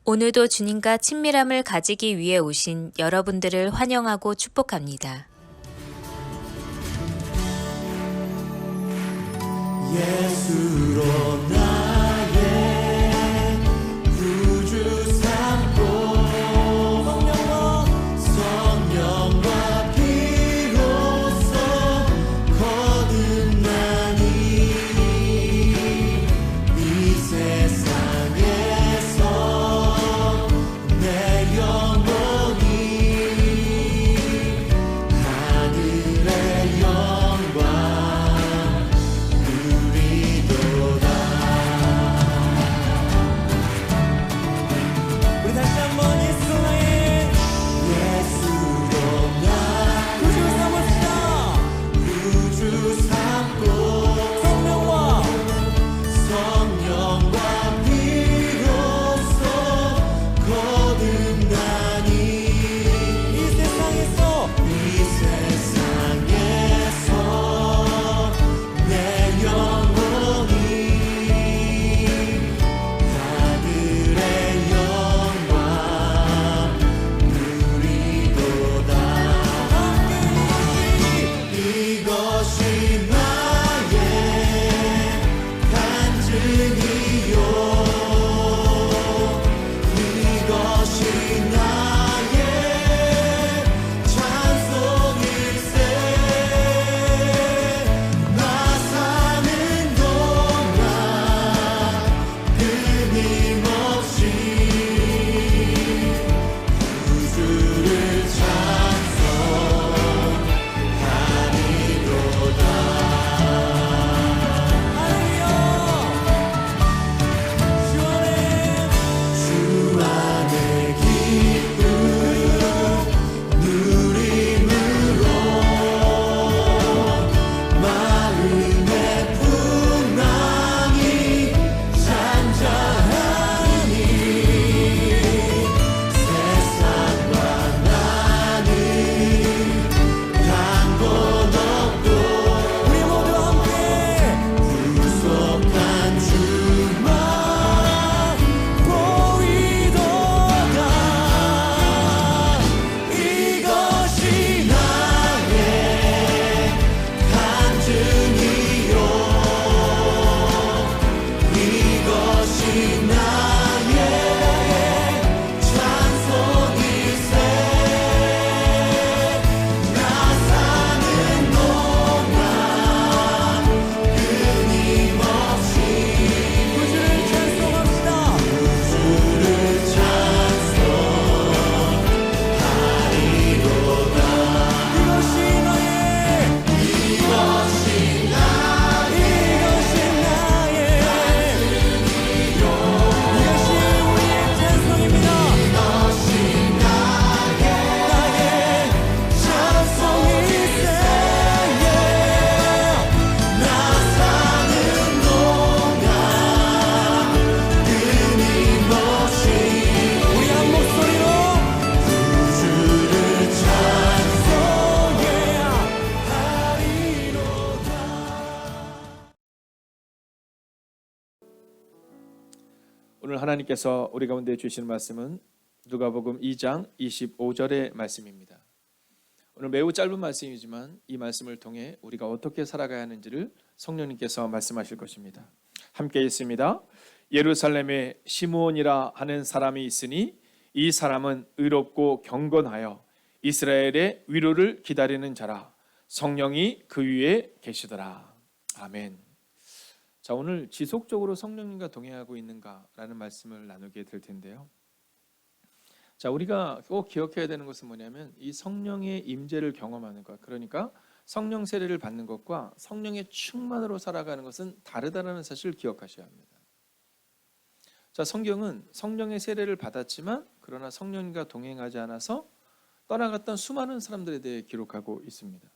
오늘도 주님과 친밀함을 가지기 위해 오신 여러분들을 환영하고 축복합니다. 예수로 나의 구주 삼고 성령과 비로소 거듭나니 이 세상에서 내 영혼이 하늘의 영광 우리 다시 한번 예수로 나의 예수로 나 구주 삼읍시다. 구주 삼고 성령과 비로소 거듭나니 이 세상에서 내 영혼이 하늘의 영광 누리도다. 이것이 나의 간증이요 이것이 나의 찬송일세. 나 사는 동안 끊임없이 구주를 찬송하리로다. 주 안에 기쁨 누림으로 마음의 풍랑이 잔잔하니 세상과 나는 양보 없고 우리 모두 함께 구속한 주만 보이도다. 이것이 나의 간증이요 이것이 나의 찬송일세. 나 사는 동안 끊임없이 구주를 찬송합시다. 구주를 찬송하리로다. 이것이 나의 이것이 우리의 찬송입니다. 이것이 나의 찬송일세. 나 사는 동안 끊임없이 우리 한 목소리로 구주를 찬송해야 하리로다. 오늘 하나님께서 우리 가운데 주시는 말씀은 누가복음 2장 25절의 말씀입니다. 오늘 매우 짧은 말씀이지만 이 말씀을 통해 우리가 어떻게 살아가야 하는지를 성령님께서 말씀하실 것입니다. 함께 있습니다. 예루살렘에 시므온이라 하는 사람이 있으니 이 사람은 의롭고 경건하여 이스라엘의 위로를 기다리는 자라. 성령이 그 위에 계시더라. 아멘. 자, 오늘 지속적으로 성령님과 동행하고 있는가라는 말씀을 나누게 될 텐데요. 자, 우리가 꼭 기억해야 되는 것은 뭐냐면 이 성령의 임재를 경험하는 것, 그러니까 성령 세례를 받는 것과 성령의 충만으로 살아가는 것은 다르다는 사실을 기억하셔야 합니다. 자, 성경은 성령의 세례를 받았지만 그러나 성령님과 동행하지 않아서 떠나갔던 수많은 사람들에 대해 기록하고 있습니다.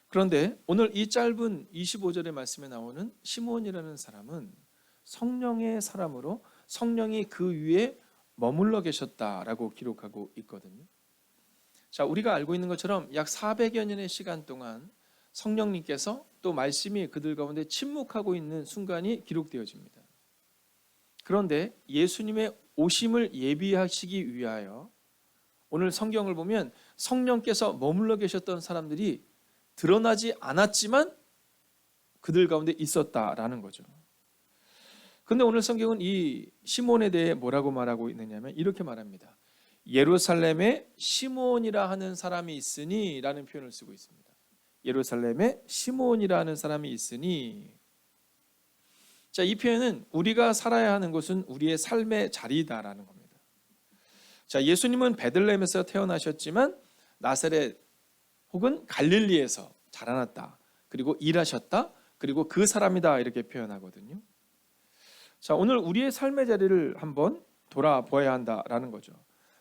그런데 오늘 이 짧은 25절의 말씀에 나오는 시므온이라는 사람은 성령의 사람으로 성령이 그 위에 머물러 계셨다라고 기록하고 있거든요. 자, 우리가 알고 있는 것처럼 약 400여 년의 시간 동안 성령님께서 또 말씀이 그들 가운데 침묵하고 있는 순간이 기록되어집니다. 그런데 예수님의 오심을 예비하시기 위하여 오늘 성경을 보면 성령께서 머물러 계셨던 사람들이 드러나지 않았지만 그들 가운데 있었다라는 거죠. 근데 오늘 성경은 이 시몬에 대해 뭐라고 말하고 있느냐면 이렇게 말합니다. 예루살렘에 시몬이라 하는 사람이 있으니 라는 표현을 쓰고 있습니다. 예루살렘에 시몬이라 하는 사람이 있으니. 자, 이 표현은 우리가 살아야 하는 곳은 우리의 삶의 자리다라는 겁니다. 자, 예수님은 베들레헴에서 태어나셨지만 나사렛 혹은 갈릴리에서 자라났다. 그리고 일하셨다. 그리고 그 사람이다 이렇게 표현하거든요. 자, 오늘 우리의 삶의 자리를 한번 돌아보아야 한다라는 거죠.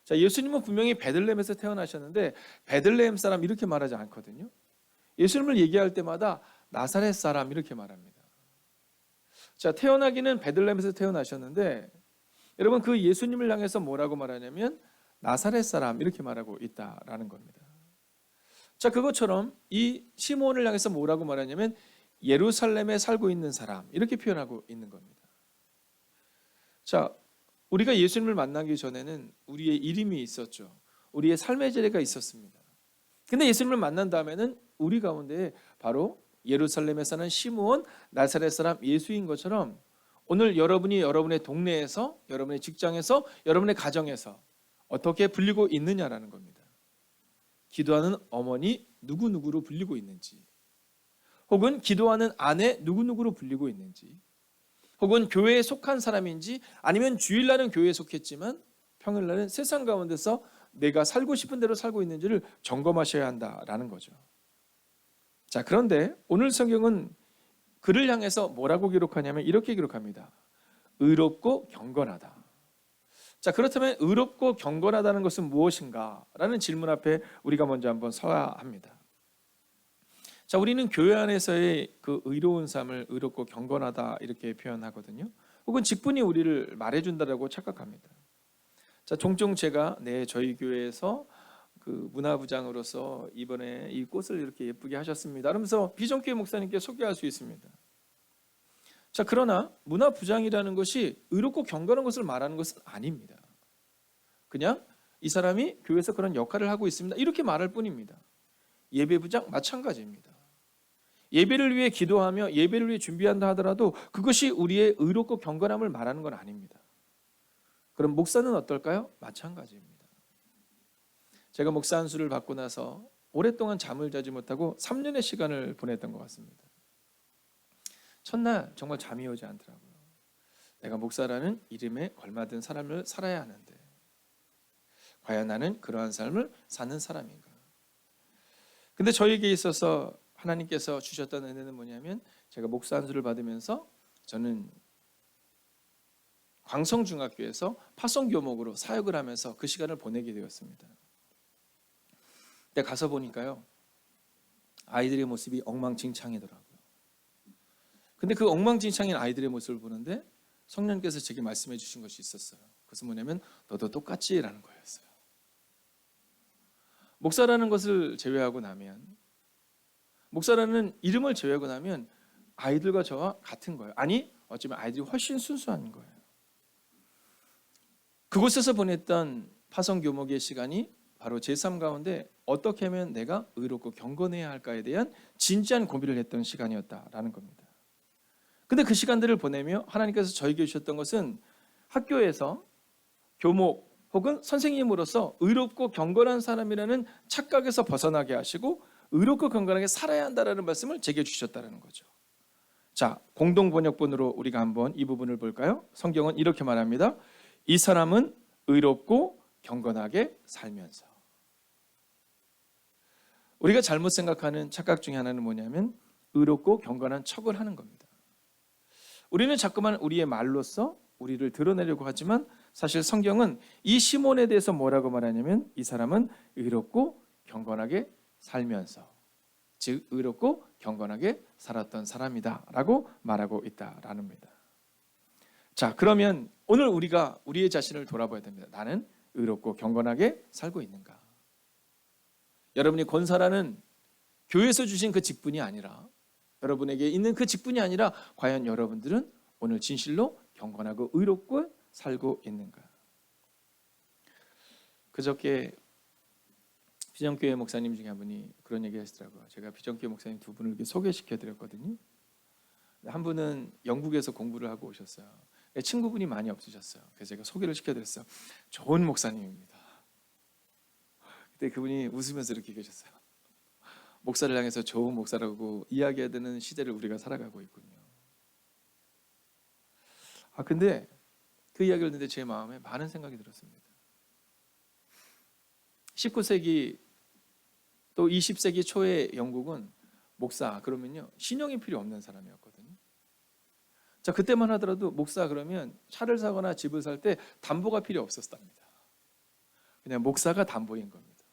자, 예수님은 분명히 베들레헴에서 태어나셨는데 베들레헴 사람 이렇게 말하지 않거든요. 예수님을 얘기할 때마다 나사렛 사람 이렇게 말합니다. 자, 태어나기는 베들레헴에서 태어나셨는데 여러분 그 예수님을 향해서 뭐라고 말하냐면 나사렛 사람 이렇게 말하고 있다라는 겁니다. 자, 그것처럼 이 시몬을 향해서 뭐라고 말하냐면 예루살렘에 살고 있는 사람 이렇게 표현하고 있는 겁니다. 자, 우리가 예수님을 만나기 전에는 우리의 이름이 있었죠. 우리의 삶의 자리가 있었습니다. 근데 예수님을 만난 다음에는 우리 가운데 바로 예루살렘에 사는 시므온 나사렛 사람 예수인 것처럼 오늘 여러분이 여러분의 동네에서, 여러분의 직장에서, 여러분의 가정에서 어떻게 불리고 있느냐라는 겁니다. 기도하는 어머니 누구누구로 불리고 있는지, 혹은 기도하는 아내 누구누구로 불리고 있는지, 혹은 교회에 속한 사람인지 아니면 주일날은 교회에 속했지만 평일날은 세상 가운데서 내가 살고 싶은 대로 살고 있는지를 점검하셔야 한다라는 거죠. 자, 그런데 오늘 성경은 그를 향해서 뭐라고 기록하냐면 이렇게 기록합니다. 의롭고 경건하다. 자, 그렇다면 의롭고 경건하다는 것은 무엇인가? 라는 질문 앞에 우리가 먼저 한번 서야 합니다. 자, 우리는 교회 안에서의 그 의로운 삶을 의롭고 경건하다 이렇게 표현하거든요. 혹은 직분이 우리를 말해준다라고 착각합니다. 자, 종종 제가 저희 교회에서 그 문화부장으로서 이번에 이 꽃을 이렇게 예쁘게 하셨습니다. 그러면서 비전교회 목사님께 소개할 수 있습니다. 자, 그러나 문화부장이라는 것이 의롭고 경건한 것을 말하는 것은 아닙니다. 그냥 이 사람이 교회에서 그런 역할을 하고 있습니다. 이렇게 말할 뿐입니다. 예배부장 마찬가지입니다. 예배를 위해 기도하며 예배를 위해 준비한다 하더라도 그것이 우리의 의롭고 경건함을 말하는 건 아닙니다. 그럼 목사는 어떨까요? 마찬가지입니다. 제가 목사 안수를 받고 나서 오랫동안 잠을 자지 못하고 3년의 시간을 보냈던 것 같습니다. 첫날 정말 잠이 오지 않더라고요. 내가 목사라는 이름에 걸맞은 삶을 살아야 하는데 과연 나는 그러한 삶을 사는 사람인가? 근데 저에게 있어서 하나님께서 주셨던 은혜는 뭐냐면 제가 목사 안수를 받으면서 저는 광성중학교에서 파송교목으로 사역을 하면서 그 시간을 보내게 되었습니다. 근데 가서 보니까요, 아이들의 모습이 엉망진창이더라고요. 근데 그 엉망진창인 아이들의 모습을 보는데 성령께서 제게 말씀해 주신 것이 있었어요. 그것은 뭐냐면 너도 똑같지라는 거였어요. 목사라는 것을 제외하고 나면, 목사라는 이름을 제외하고 나면 아이들과 저와 같은 거예요. 아니, 어쩌면 아이들이 훨씬 순수한 거예요. 그곳에서 보냈던 파송교목의 시간이 바로 제 삶 가운데 어떻게 하면 내가 의롭고 경건해야 할까에 대한 진지한 고민을 했던 시간이었다라는 겁니다. 근데 그 시간들을 보내며 하나님께서 저에게 주셨던 것은 학교에서 교목 혹은 선생님으로서 의롭고 경건한 사람이라는 착각에서 벗어나게 하시고 의롭고 경건하게 살아야 한다는 말씀을 제게 주셨다는 거죠. 자, 공동번역본으로 우리가 한번 이 부분을 볼까요? 성경은 이렇게 말합니다. 이 사람은 의롭고 경건하게 살면서. 우리가 잘못 생각하는 착각 중에 하나는 뭐냐면 의롭고 경건한 척을 하는 겁니다. 우리는 자꾸만 우리의 말로써 우리를 드러내려고 하지만 사실 성경은 이 시몬에 대해서 뭐라고 말하냐면 이 사람은 의롭고 경건하게 살면서, 즉 의롭고 경건하게 살았던 사람이다 라고 말하고 있다라는 겁니다. 자, 그러면 오늘 우리가 우리의 자신을 돌아봐야 됩니다. 나는 의롭고 경건하게 살고 있는가? 여러분이 권사라는 교회에서 주신 그 직분이 아니라, 여러분에게 있는 그 직분이 아니라 과연 여러분들은 오늘 진실로 경건하고 의롭고 살고 있는가? 그저께 비전교회 목사님 중에 한 분이 그런 얘기 하시더라고요. 제가 비전교회 목사님 두 분을 이렇게 소개시켜 드렸거든요. 한 분은 영국에서 공부를 하고 오셨어요. 친구분이 많이 없으셨어요. 그래서 제가 소개를 시켜드렸어요. 좋은 목사님입니다. 그때 그분이 웃으면서 이렇게 계셨어요. 목사를 향해서 좋은 목사라고 이야기해야 되는 시대를 우리가 살아가고 있군요. 근데 그 이야기를 듣는데 제 마음에 많은 생각이 들었습니다. 19세기 또 20세기 초의 영국은 목사 그러면요 신용이 필요 없는 사람이었거든요. 자, 그때만 하더라도 목사 그러면 차를 사거나 집을 살 때 담보가 필요 없었답니다. 그냥 목사가 담보인 겁니다.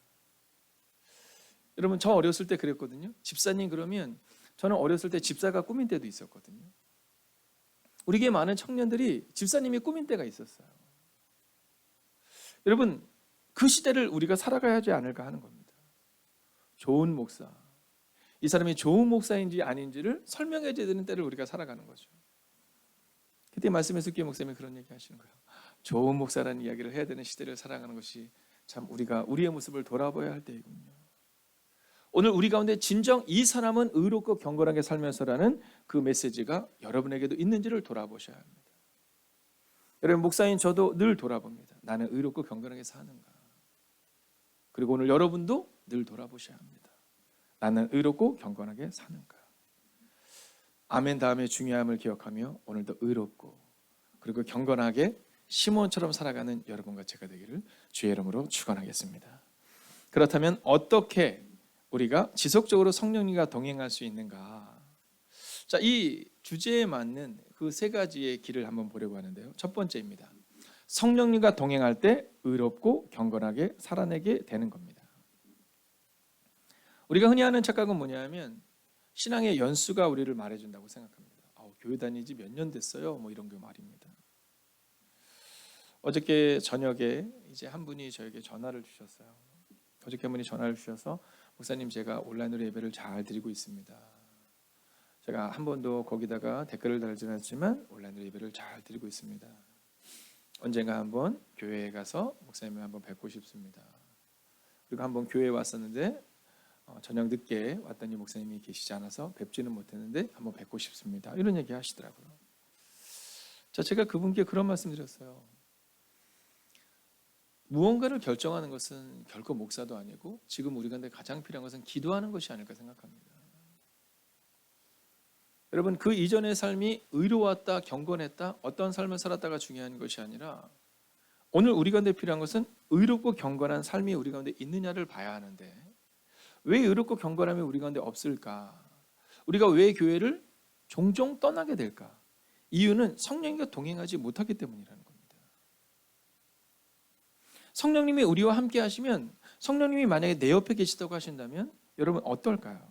여러분, 저 어렸을 때 그랬거든요. 집사님 그러면 저는 어렸을 때 집사가 꾸민 때도 있었거든요. 우리 교회 많은 청년들이 집사님이 꾸민 때가 있었어요. 여러분, 그 시대를 우리가 살아가야 하지 않을까 하는 겁니다. 좋은 목사, 이 사람이 좋은 목사인지 아닌지를 설명해 줘야 되는 때를 우리가 살아가는 거죠. 그때 말씀에서 교회 목사님이 그런 얘기 하시는 거예요. 좋은 목사라는 이야기를 해야 되는 시대를 살아가는 것이 참 우리가 우리의 모습을 돌아봐야 할 때이군요. 오늘 우리 가운데 진정 이 사람은 의롭고 경건하게 살면서라는 그 메시지가 여러분에게도 있는지를 돌아보셔야 합니다. 여러분, 목사인 저도 늘 돌아봅니다. 나는 의롭고 경건하게 사는가. 그리고 오늘 여러분도 늘 돌아보셔야 합니다. 나는 의롭고 경건하게 사는가. 아멘 다음에 중요함을 기억하며 오늘도 의롭고 그리고 경건하게 시몬처럼 살아가는 여러분과 제가 되기를 주의 이름으로 축원하겠습니다. 그렇다면 어떻게 우리가 지속적으로 성령님과 동행할 수 있는가? 자, 이 주제에 맞는 그 세 가지의 길을 한번 보려고 하는데요. 첫 번째입니다. 성령님과 동행할 때 의롭고 경건하게 살아내게 되는 겁니다. 우리가 흔히 하는 착각은 뭐냐면 신앙의 연수가 우리를 말해준다고 생각합니다. 교회 다니지 몇 년 됐어요? 뭐 이런 게 말입니다. 어저께 저녁에 이제 한 분이 저에게 전화를 주셨어요. 어저께 한 분이 전화를 주셔서 목사님, 제가 온라인으로 예배를 잘 드리고 있습니다. 제가 한 번도 거기다가 댓글을 달지 않았지만 온라인으로 예배를 잘 드리고 있습니다. 언젠가 한번 교회에 가서 목사님을 한번 뵙고 싶습니다. 그리고 한번 교회에 왔었는데 저녁 늦게 왔더니 목사님이 계시지 않아서 뵙지는 못했는데 한번 뵙고 싶습니다. 이런 얘기 하시더라고요. 자, 제가 그분께 그런 말씀 드렸어요. 무언가를 결정하는 것은 결코 목사도 아니고 지금 우리 가운데 가장 필요한 것은 기도하는 것이 아닐까 생각합니다. 여러분, 그 이전의 삶이 의로웠다, 경건했다, 어떤 삶을 살았다가 중요한 것이 아니라 오늘 우리 가운데 필요한 것은 의롭고 경건한 삶이 우리 가운데 있느냐를 봐야 하는데 왜 의롭고 경건함이 우리 가운데 없을까? 우리가 왜 교회를 종종 떠나게 될까? 이유는 성령님과 동행하지 못하기 때문이라는 겁니다. 성령님이 우리와 함께 하시면, 성령님이 만약에 내 옆에 계시다고 하신다면 여러분 어떨까요?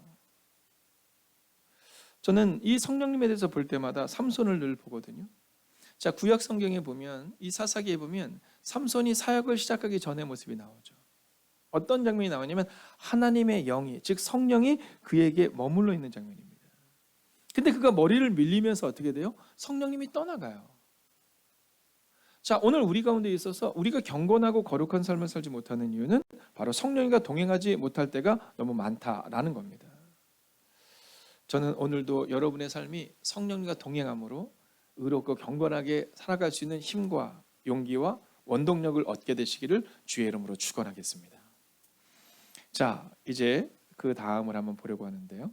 저는 이 성령님에 대해서 볼 때마다 삼손을 늘 보거든요. 자, 구약 성경에 보면, 이 사사기에 보면 삼손이 사역을 시작하기 전의 모습이 나오죠. 어떤 장면이 나오냐면 하나님의 영이, 즉 성령이 그에게 머물러 있는 장면입니다. 근데 그가 머리를 밀리면서 어떻게 돼요? 성령님이 떠나가요. 자, 오늘 우리 가운데 있어서 우리가 경건하고 거룩한 삶을 살지 못하는 이유는 바로 성령님과 동행하지 못할 때가 너무 많다라는 겁니다. 저는 오늘도 여러분의 삶이 성령님과 동행함으로 의롭고 경건하게 살아갈 수 있는 힘과 용기와 원동력을 얻게 되시기를 주의 이름으로 축원하겠습니다. 자, 이제 그 다음을 한번 보려고 하는데요.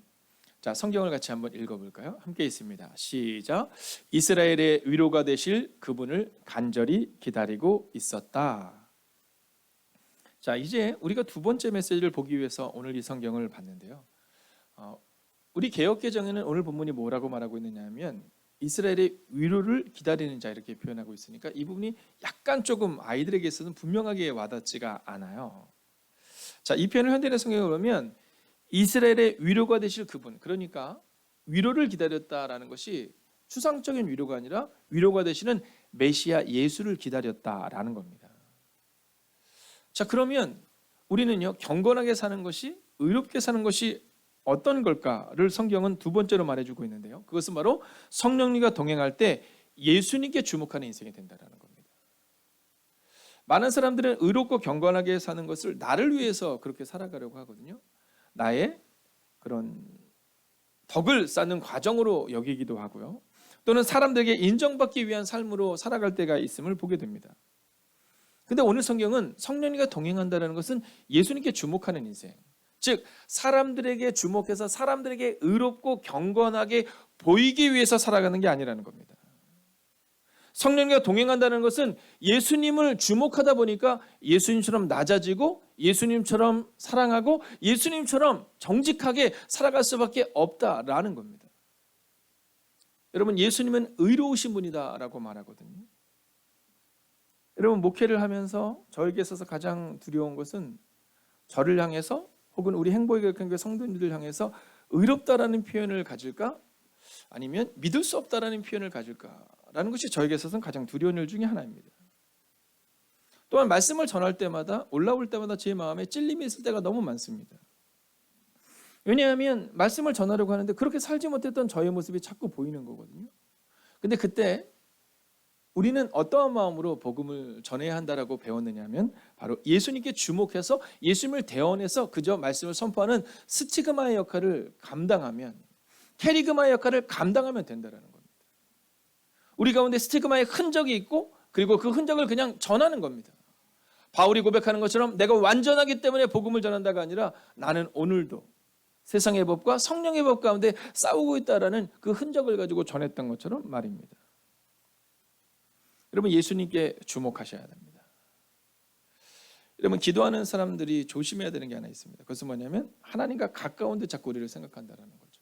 자, 성경을 같이 한번 읽어볼까요? 함께 있습니다. 시작. 이스라엘의 위로가 되실 그분을 간절히 기다리고 있었다. 자, 이제 우리가 두 번째 메시지를 보기 위해서 오늘 이 성경을 봤는데요. 우리 개역개정에는 오늘 본문이 뭐라고 말하고 있느냐 하면 이스라엘의 위로를 기다리는 자 이렇게 표현하고 있으니까 이 부분이 약간 조금 아이들에게서는 분명하게 와닿지가 않아요. 자, 이 표현을 현대인의 성경에 보면 이스라엘의 위로가 되실 그분, 그러니까 위로를 기다렸다라는 것이 추상적인 위로가 아니라 위로가 되시는 메시아 예수를 기다렸다라는 겁니다. 자, 그러면 우리는요, 경건하게 사는 것이, 의롭게 사는 것이 어떤 걸까를 성경은 두 번째로 말해주고 있는데요. 그것은 바로 성령님과 동행할 때 예수님께 주목하는 인생이 된다는 겁니다. 많은 사람들은 의롭고 경건하게 사는 것을 나를 위해서 그렇게 살아가려고 하거든요. 나의 그런 덕을 쌓는 과정으로 여기기도 하고요. 또는 사람들에게 인정받기 위한 삶으로 살아갈 때가 있음을 보게 됩니다. 근데 오늘 성경은 성령님과 동행한다는 것은 예수님께 주목하는 인생, 즉 사람들에게 주목해서 사람들에게 의롭고 경건하게 보이기 위해서 살아가는 게 아니라는 겁니다. 성령님과 동행한다는 것은 예수님을 주목하다 보니까 예수님처럼 낮아지고 예수님처럼 사랑하고 예수님처럼 정직하게 살아갈 수밖에 없다라는 겁니다. 여러분, 예수님은 의로우신 분이다라고 말하거든요. 여러분, 목회를 하면서 저에게 있어서 가장 두려운 것은 저를 향해서 혹은 우리 행복의 성도님들 향해서 의롭다라는 표현을 가질까? 아니면 믿을 수 없다라는 표현을 가질까라는 것이 저에게 있어서는 가장 두려운 일 중에 하나입니다. 또한 말씀을 전할 때마다 올라올 때마다 제 마음에 찔림이 있을 때가 너무 많습니다. 왜냐하면 말씀을 전하려고 하는데 그렇게 살지 못했던 저의 모습이 자꾸 보이는 거거든요. 근데 그때 우리는 어떠한 마음으로 복음을 전해야 한다라고 배웠느냐 하면 바로 예수님께 주목해서 예수님을 대언해서 그저 말씀을 선포하는 스티그마의 역할을 감당하면, 캐리그마의 역할을 감당하면 된다는 겁니다. 우리 가운데 스티그마의 흔적이 있고 그리고 그 흔적을 그냥 전하는 겁니다. 바울이 고백하는 것처럼 내가 완전하기 때문에 복음을 전한다가 아니라 나는 오늘도 세상의 법과 성령의 법 가운데 싸우고 있다라는 그 흔적을 가지고 전했던 것처럼 말입니다. 여러분, 예수님께 주목하셔야 됩니다. 여러분, 기도하는 사람들이 조심해야 되는 게 하나 있습니다. 그것은 뭐냐면 하나님과 가까운 데 자꾸 우리를 생각한다는 거죠.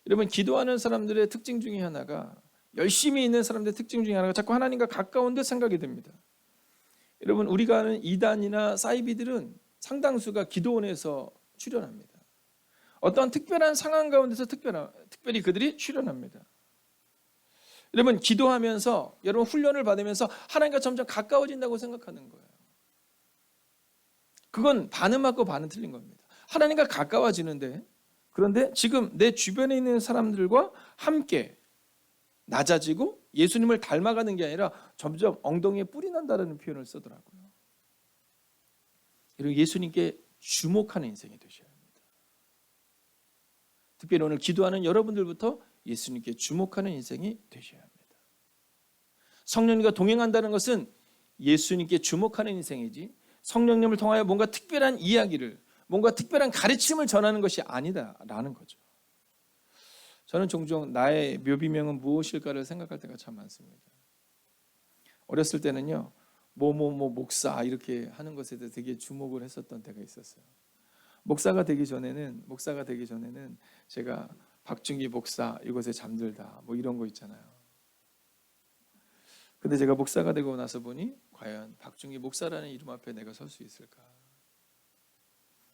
여러분, 기도하는 사람들의 특징 중에 하나가, 열심히 있는 사람들의 특징 중에 하나가 자꾸 하나님과 가까운 데 생각이 됩니다. 여러분, 우리가 아는 이단이나 사이비들은 상당수가 기도원에서 출현합니다. 어떤 특별한 상황 가운데서 특별히 그들이 출현합니다. 여러분, 기도하면서 여러분 훈련을 받으면서 하나님과 점점 가까워진다고 생각하는 거예요. 그건 반은 맞고 반은 틀린 겁니다. 하나님과 가까워지는데, 그런데 지금 내 주변에 있는 사람들과 함께 낮아지고 예수님을 닮아가는 게 아니라 점점 엉덩이에 뿔이 난다는 표현을 쓰더라고요. 여러분, 예수님께 주목하는 인생이 되셔야 합니다. 특별히 오늘 기도하는 여러분들부터 예수님께 주목하는 인생이 되셔야 합니다. 성령님과 동행한다는 것은 예수님께 주목하는 인생이지 성령님을 통하여 뭔가 특별한 이야기를, 뭔가 특별한 가르침을 전하는 것이 아니다라는 거죠. 저는 종종 나의 묘비명은 무엇일까를 생각할 때가 참 많습니다. 어렸을 때는요, 목사 이렇게 하는 것에 대해 되게 주목을 했었던 때가 있었어요. 목사가 되기 전에는 제가 박준기 목사 이곳에 잠들다 뭐 이런 거 있잖아요. 근데 제가 목사가 되고 나서 보니 과연 박준기 목사라는 이름 앞에 내가 설 수 있을까?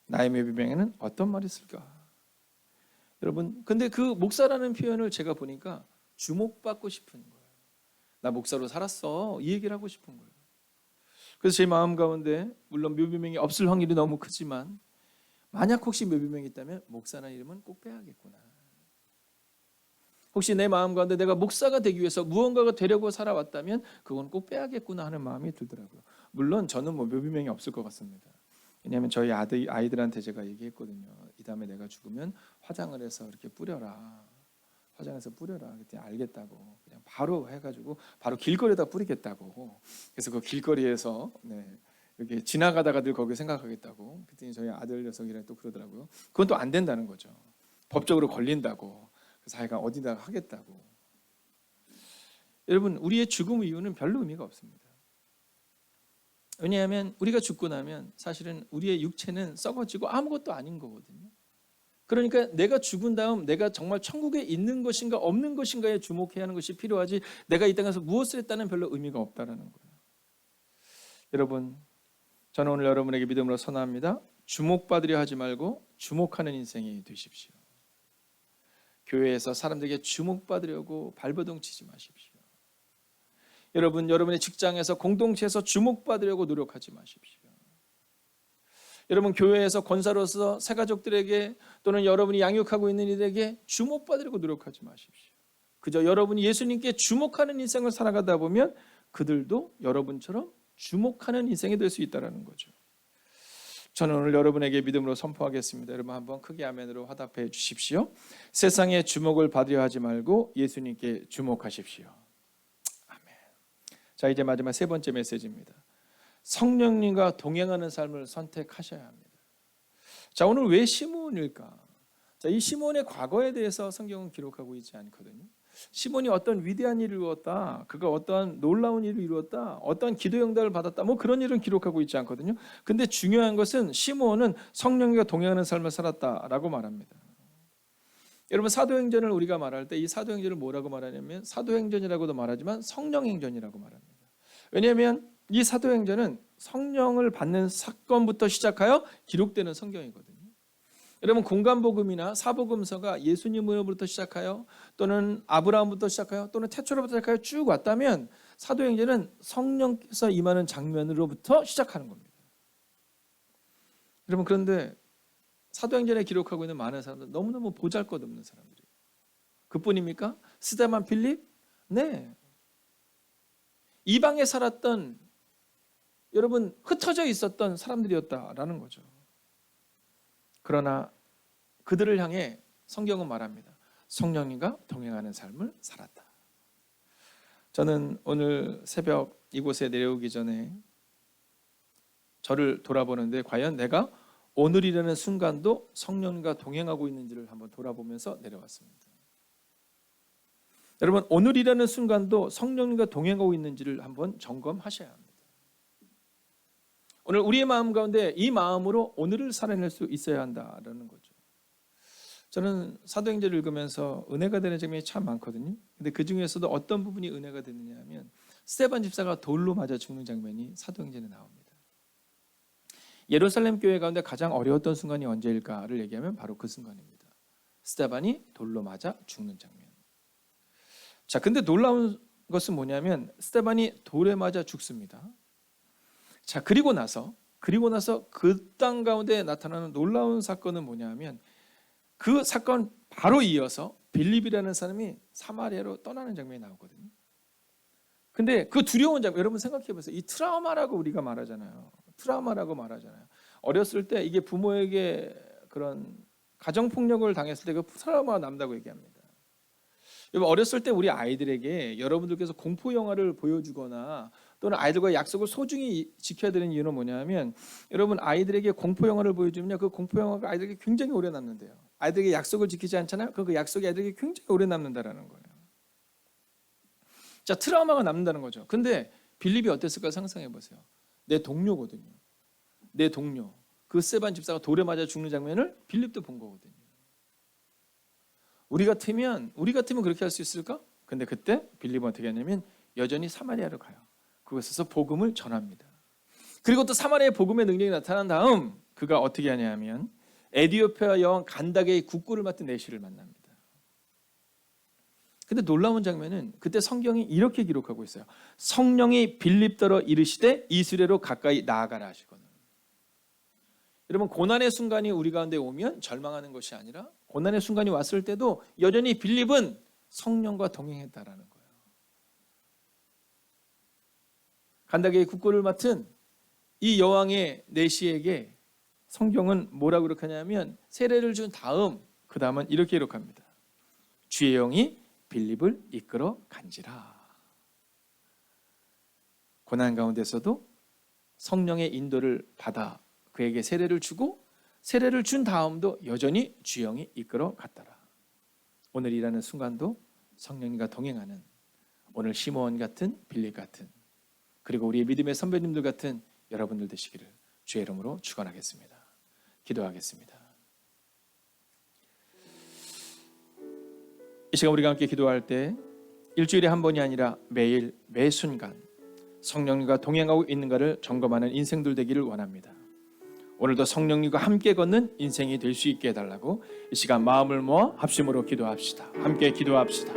나의 묘비명에는 어떤 말이 있을까? 여러분, 근데 그 목사라는 표현을 제가 보니까 주목받고 싶은 거예요. 나 목사로 살았어, 이 얘기를 하고 싶은 거예요. 그래서 제 마음 가운데 물론 묘비명이 없을 확률이 너무 크지만 만약 혹시 묘비명이 있다면 목사라는 이름은 꼭 빼야겠구나. 혹시 내 마음 가운데 내가 목사가 되기 위해서 무언가가 되려고 살아왔다면 그건 꼭 빼야겠구나 하는 마음이 들더라고요. 물론 저는 묘비명이 없을 것 같습니다. 왜냐하면 저희 아이들한테 제가 얘기했거든요. 이 다음에 내가 죽으면 화장을 해서 이렇게 뿌려라. 화장해서 뿌려라. 그때 알겠다고. 그냥 바로 해가지고 바로 길거리에다 뿌리겠다고. 그래서 그 길거리에서 이렇게 지나가다가 늘 거기 생각하겠다고. 그랬더니 저희 아들 녀석이랑 또 그러더라고요. 그건 또 안 된다는 거죠. 법적으로 걸린다고. 그래서 하여간 어디다가 하겠다고. 여러분, 우리의 죽음 이유는 별로 의미가 없습니다. 왜냐하면 우리가 죽고 나면 사실은 우리의 육체는 썩어지고 아무것도 아닌 거거든요. 그러니까 내가 죽은 다음 내가 정말 천국에 있는 것인가 없는 것인가에 주목해야 하는 것이 필요하지 내가 이 땅에서 무엇을 했다는 별로 의미가 없다는 거예요. 여러분, 저는 오늘 여러분에게 믿음으로 선언합니다. 주목받으려 하지 말고 주목하는 인생이 되십시오. 교회에서 사람들에게 주목받으려고 발버둥 치지 마십시오. 여러분, 여러분의 직장에서 공동체에서 주목받으려고 노력하지 마십시오. 여러분, 교회에서 권사로서 새가족들에게 또는 여러분이 양육하고 있는 이들에게 주목받으려고 노력하지 마십시오. 그저 여러분이 예수님께 주목하는 인생을 살아가다 보면 그들도 여러분처럼 주목하는 인생이 될 수 있다는 거죠. 저는 오늘 여러분에게 믿음으로 선포하겠습니다. 여러분 한번 크게 아멘으로 화답해 주십시오. 세상의 주목을 받으려 하지 말고 예수님께 주목하십시오. 아멘. 자, 이제 마지막 세 번째 메시지입니다. 성령님과 동행하는 삶을 선택하셔야 합니다. 자, 오늘 왜 시몬일까? 자, 이 시몬의 과거에 대해서 성경은 기록하고 있지 않거든요. 시몬이 어떤 위대한 일을 이루었다, 그가 어떤 놀라운 일을 이루었다, 어떤 기도 응답을 받았다, 뭐 그런 일은 기록하고 있지 않거든요. 근데 중요한 것은 시몬은 성령과 동행하는 삶을 살았다라고 말합니다. 여러분, 사도행전을 우리가 말할 때 이 사도행전을 뭐라고 말하냐면 사도행전이라고도 말하지만 성령행전이라고 말합니다. 왜냐하면 이 사도행전은 성령을 받는 사건부터 시작하여 기록되는 성경이거든요. 여러분, 공간복음이나 사복음서가 예수님으로부터 시작하여 또는 아브라함부터 시작하여 또는 태초로부터 시작하여 쭉 왔다면 사도행전은 성령께서 임하는 장면으로부터 시작하는 겁니다. 여러분, 그런데 사도행전에 기록하고 있는 많은 사람들 너무너무 보잘것없는 사람들이에요. 그뿐입니까? 스데반, 필립? 네. 이방에 살았던, 여러분, 흩어져 있었던 사람들이었다라는 거죠. 그러나 그들을 향해 성경은 말합니다. 성령님과 동행하는 삶을 살았다. 저는 오늘 새벽 이곳에 내려오기 전에 저를 돌아보는데 과연 내가 오늘이라는 순간도 성령님과 동행하고 있는지를 한번 돌아보면서 내려왔습니다. 여러분, 오늘이라는 순간도 성령님과 동행하고 있는지를 한번 점검하셔야 합니다. 오늘 우리의 마음 가운데 이 마음으로 오늘을 살아낼 수 있어야 한다라는 거죠. 저는 사도행전을 읽으면서 은혜가 되는 장면이 참 많거든요. 근데 그 중에서도 어떤 부분이 은혜가 되느냐 하면 스데반 집사가 돌로 맞아 죽는 장면이 사도행전에 나옵니다. 예루살렘 교회 가운데 가장 어려웠던 순간이 언제일까를 얘기하면 바로 그 순간입니다. 스데반이 돌로 맞아 죽는 장면. 자, 근데 놀라운 것은 뭐냐면 스데반이 돌에 맞아 죽습니다. 자, 그리고 나서 그 땅 가운데 나타나는 놀라운 사건은 뭐냐면 그 사건 바로 이어서 빌립이라는 사람이 사마리아로 떠나는 장면이 나오거든요. 근데 그 두려운 장면, 여러분 생각해 보세요. 이 트라우마라고 우리가 말하잖아요. 어렸을 때 이게 부모에게 그런 가정폭력을 당했을 때 그 트라우마가 남다고 얘기합니다. 여러분, 어렸을 때 우리 아이들에게 여러분들께서 공포 영화를 보여주거나 또는 아이들과 약속을 소중히 지켜야 되는 이유는 뭐냐면 여러분, 아이들에게 공포 영화를 보여주면 그 공포 영화가 아이들에게 굉장히 오래 남는데요. 아이들에게 약속을 지키지 않잖아요. 그 약속이 아이들에게 굉장히 오래 남는다라는 거예요. 자, 트라우마가 남는다는 거죠. 근데 빌립이 어땠을까 상상해 보세요. 내 동료거든요. 내 동료. 그 스데반 집사가 돌에 맞아 죽는 장면을 빌립도 본 거거든요. 우리 같으면 그렇게 할 수 있을까? 근데 그때 빌립은 어떻게 하냐면 여전히 사마리아로 가요. 그곳에서 복음을 전합니다. 그리고 또 사마리아의 복음의 능력이 나타난 다음 그가 어떻게 하냐면 에디오피아 여왕 간다게의 국구를 맡은 내시를 만납니다. 근데 놀라운 장면은 그때 성경이 이렇게 기록하고 있어요. 성령이 빌립더러 이르시되 이스라엘로 가까이 나아가라 하시거든. 여러분, 고난의 순간이 우리 가운데 오면 절망하는 것이 아니라 고난의 순간이 왔을 때도 여전히 빌립은 성령과 동행했다라는 거예요. 간다게의 국고를 맡은 이 여왕의 내시에게 성경은 뭐라고 기록하냐면 세례를 준 다음 그 다음은 이렇게 기록합니다. 주의 영이 빌립을 이끌어 간지라. 고난 가운데서도 성령의 인도를 받아 그에게 세례를 주고 세례를 준 다음도 여전히 주의 영이 이끌어 갔더라. 오늘 일하는 순간도 성령님과 동행하는 오늘 시몬 같은 빌립 같은 그리고 우리의 믿음의 선배님들 같은 여러분들 되시기를 주의 이름으로 축원하겠습니다. 기도하겠습니다. 이 시간 우리가 함께 기도할 때 일주일에 한 번이 아니라 매일 매 순간 성령님과 동행하고 있는가를 점검하는 인생들 되기를 원합니다. 오늘도 성령님과 함께 걷는 인생이 될 수 있게 해달라고 이 시간 마음을 모아 합심으로 기도합시다. 함께 기도합시다.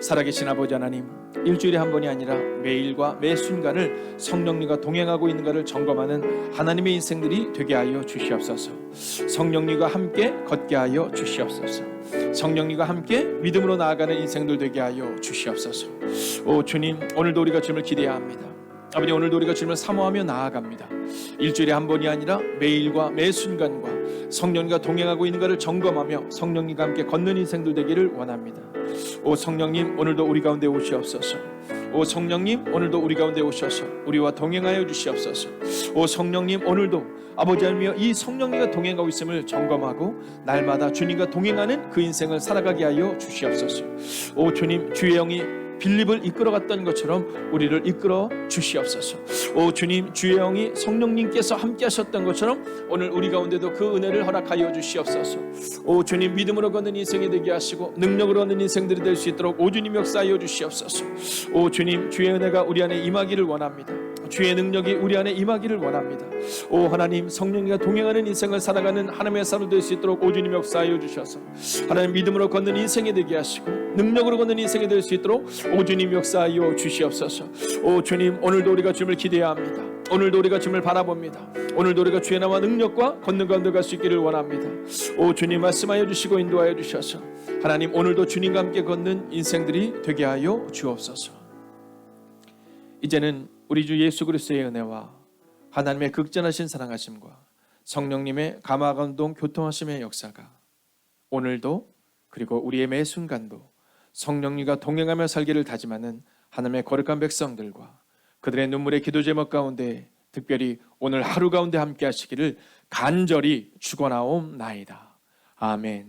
살아계신 아버지 하나님, 일주일에 한 번이 아니라 매일과 매 순간을 성령님과 동행하고 있는가를 점검하는 하나님의 인생들이 되게 하여 주시옵소서. 성령님과 함께 걷게 하여 주시옵소서. 성령님과 함께 믿음으로 나아가는 인생들 되게 하여 주시옵소서. 오 주님, 오늘도 우리가 주님을 기대해야 합니다. 아버지, 오늘도 우리가 주님을 사모하며 나아갑니다. 일주일에 한 번이 아니라 매일과 매 순간과 성령님과 동행하고 있는 것을 점검하며 성령님과 함께 걷는 인생들 되기를 원합니다. 오 성령님, 오늘도 우리 가운데 오시옵소서. 오 성령님, 오늘도 우리 가운데 오셔서 우리와 동행하여 주시옵소서. 오 성령님, 오늘도 아버지 하나님이여 이 성령님과 동행하고 있음을 점검하고 날마다 주님과 동행하는 그 인생을 살아가게 하여 주시옵소서. 오 주님, 주의 영이 빌립을 이끌어갔던 것처럼 우리를 이끌어 주시옵소서. 오 주님, 주의 영이 성령님께서 함께 하셨던 것처럼 오늘 우리 가운데도 그 은혜를 허락하여 주시옵소서. 오 주님, 믿음으로 걷는 인생이 되게 하시고 능력으로 걷는 인생들이 될 수 있도록 오 주님 역사하여 주시옵소서. 오 주님, 주의 은혜가 우리 안에 임하기를 원합니다. 주의 능력이 우리 안에 임하기를 원합니다. 오 하나님, 성령님과 동행하는 인생을 살아가는 하나님의 사람 될 수 있도록 오 주님 역사하여 주셔서 하나님, 믿음으로 걷는 인생이 되게 하시고 능력으로 걷는 인생이 될 수 있도록 오 주님 역사하여 주시옵소서. 오 주님, 오늘도 우리가 주님을 기대해야 합니다. 오늘도 우리가 주님을 바라봅니다. 오늘도 우리가 주의 나와 능력과 걷는 가운데 갈 수 있기를 원합니다. 오 주님, 말씀하여 주시고 인도하여 주셔서 하나님, 오늘도 주님과 함께 걷는 인생들이 되게 하여 주옵소서. 이제는 우리 주 예수 그리스도의 은혜와 하나님의 극전하신 사랑하심과 성령님의 감화감동 교통하심의 역사가 오늘도 그리고 우리의 매 순간도 성령님과 동행하며 살기를 다짐하는 하나님의 거룩한 백성들과 그들의 눈물의 기도 제목 가운데 특별히 오늘 하루 가운데 함께 하시기를 간절히 축원하옵나이다. 아멘.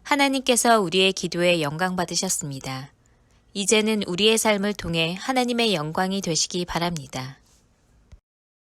하나님께서 우리의 기도에 영광 받으셨습니다. 이제는 우리의 삶을 통해 하나님의 영광이 되시기 바랍니다.